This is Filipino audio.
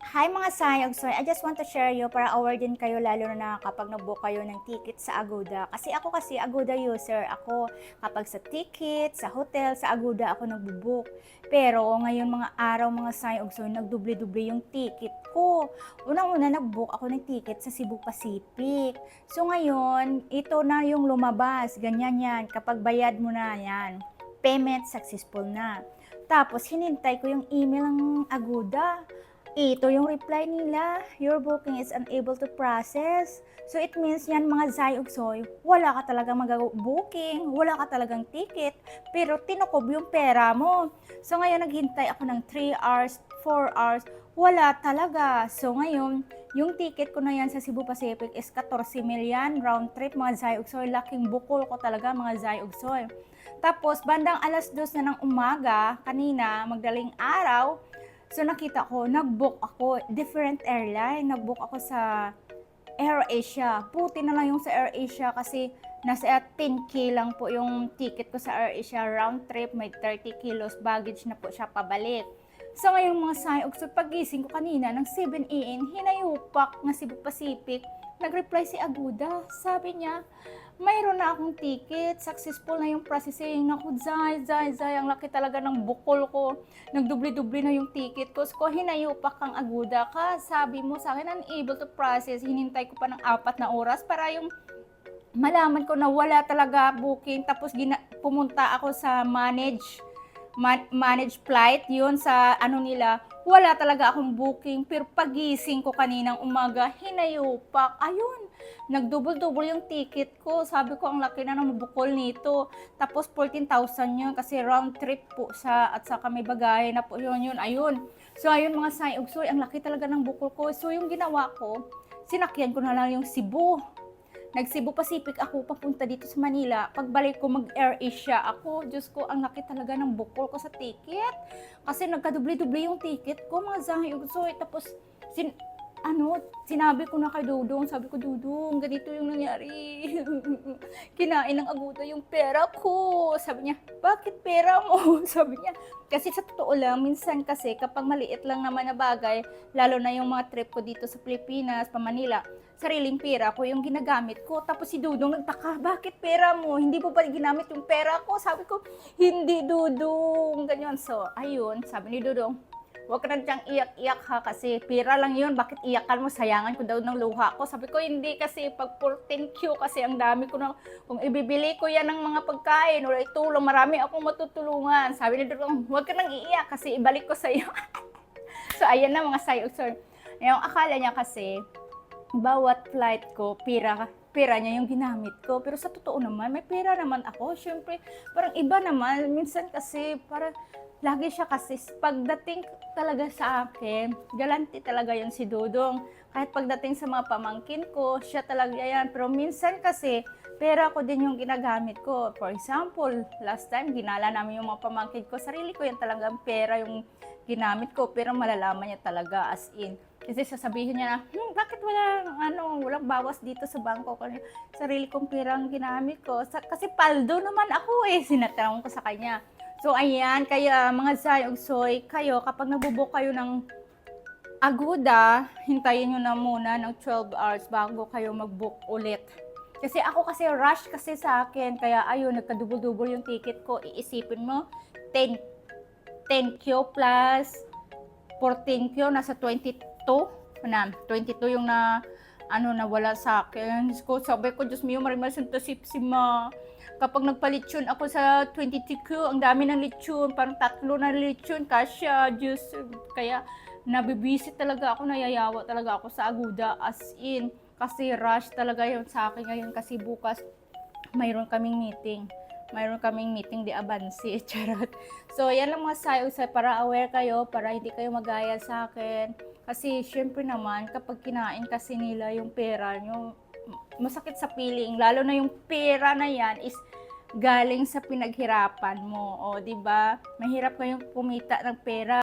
Hi mga sayang, so I just want to share you para aware din kayo lalo na kapag nag-book kayo ng ticket sa Agoda. Kasi ako Agoda user, ako kapag sa ticket, sa hotel, sa Agoda ako nagbo-book. Pero ngayon mga araw mga sayang, so nagdoble-doble yung ticket ko. Unang-una nag-book ako ng ticket sa Cebu Pacific. So ngayon, ito na yung lumabas, ganyan yan, kapag bayad mo na yan, payment successful na. Tapos hinintay ko yung email ng Agoda. Ito yung reply nila, your booking is unable to process. So it means yan mga Zai ug Soy, wala ka talagang mag-booking, wala ka talagang ticket, pero tinukob yung pera mo. So ngayon naghintay ako ng 3 hours, 4 hours, wala talaga. So ngayon, yung ticket ko na yan sa Cebu Pacific is 14 million round trip mga Zai ug Soy. Laking bukol ko talaga mga Zai ug Soy. Tapos bandang alas 2 na ng umaga, kanina, magdaling araw, so nakita ko, nag-book ako, different airline, nag-book ako sa AirAsia. Puti na lang yung sa AirAsia kasi nasa 10K lang po yung ticket ko sa AirAsia round trip, may 30 kilos baggage na po siya pabalik. So ngayon mga sayog, so pagising ko kanina ng 7 AM, hinayupak ng Cebu Pacific, nag-reply si Aguda, sabi niya, mayroon na akong ticket, successful na yung processing. Naku, Zay, ang laki talaga ng bukol ko. Nagdubli-dubli na yung ticket ko. So, hinayupak kang Aguda ka. Sabi mo sa akin, unable to process. Hinintay ko pa ng 4 na oras para yung malaman ko na wala talaga booking. Tapos pumunta ako sa manage flight, yun sa ano nila, wala talaga akong booking, pero pagising ko kaninang umaga, hinayupak, ayun, nagdouble-double yung ticket ko, sabi ko ang laki na ng mabukol nito, tapos 14,000 yun, kasi round trip po sa at saka may bagahe na po yun, ayun, so ayun mga sayog, so ang laki talaga ng bukol ko, so yung ginawa ko, sinakyan ko na lang yung Cebu, nag-Cebu Pacific ako papunta dito sa Manila. Pagbalik ko mag-Air Asia ako, Diyos ko, ang laki talaga ng bukol ko sa ticket. Kasi nagkadubli-dubli yung ticket ko, mga zahayog. So, tapos, sinabi ko na kay Dudong, sabi ko, Dudong, ganito yung nangyari. Kinain ng Aguda yung pera ko. Sabi niya, bakit pera mo? Sabi niya, kasi sa totoo lang, minsan kasi kapag maliit lang naman na bagay, lalo na yung mga trip ko dito sa Pilipinas, pa Manila, sariling pera ko yung ginagamit ko. Tapos si Dudong nagtaka, bakit pera mo? Hindi mo ba ginamit yung pera ko? Sabi ko, hindi Dudong. Ganyan. So, ayun, sabi ni Dudong, huwag ka na diyang iyak-iyak ha, kasi pera lang yun, bakit iyakan mo, sayangan ko daw ng luha ko. Sabi ko, hindi kasi pag 14Q, kasi ang dami ko na, kung ibibili ko yan ng mga pagkain, wala itulong, marami akong matutulungan. Sabi ni Dudong, huwag ka nang iiyak, kasi ibalik ko sa iyo. So, ayan na mga sayo. So, yung akala niya kasi, bawat flight ko, pera niya yung ginamit ko. Pero sa totoo naman, may pera naman ako. Siyempre, parang iba naman. Minsan kasi, parang lagi siya kasi, pagdating talaga sa akin, galante talaga yan si Dudong. Kahit pagdating sa mga pamangkin ko, siya talaga yan. Pero minsan kasi, pera ko din yung ginagamit ko. For example, last time, ginala namin yung mga pamangkin ko. Sarili ko yan talagang pera yung ginamit ko. Pero malalaman niya talaga as in. Kasi sasabihin niya na, bakit walang bawas dito sa bangko ko. Sarili kong pirang ginamit ko. Kasi paldo naman ako sinatanong ko sa kanya. So, ayan, kaya mga Zai ug Soy, kayo, kapag nagbubook kayo ng Agoda, hintayin nyo na muna ng 12 hours bago kayo mag-book ulit. Kasi ako kasi rush kasi sa akin, kaya ayun, nagka-double-double yung ticket ko. Iisipin mo, 10Q plus 14Q, nasa 22 yung nawala sa akin. Sabi ko, Diyos mio, marimal Santa Sipsima. Kapag nagpa-lechon ako sa 22Q, ang dami ng lechon, parang 3 na lechon, kasya, Diyos. Kaya nabibisit talaga ako, nayayawa talaga ako sa Aguda, as in. Kasi rush talaga yun sa akin ngayon, kasi bukas mayroon kaming meeting di Abansi, charot. So, yan lang mga sayo para aware kayo, para hindi kayo magaya sa akin. Kasi, syempre naman, kapag kinain kasi nila yung pera nyo, masakit sa feeling. Lalo na yung pera na yan is galing sa pinaghirapan mo. O, di ba? Mahirap kayong kumita ng pera.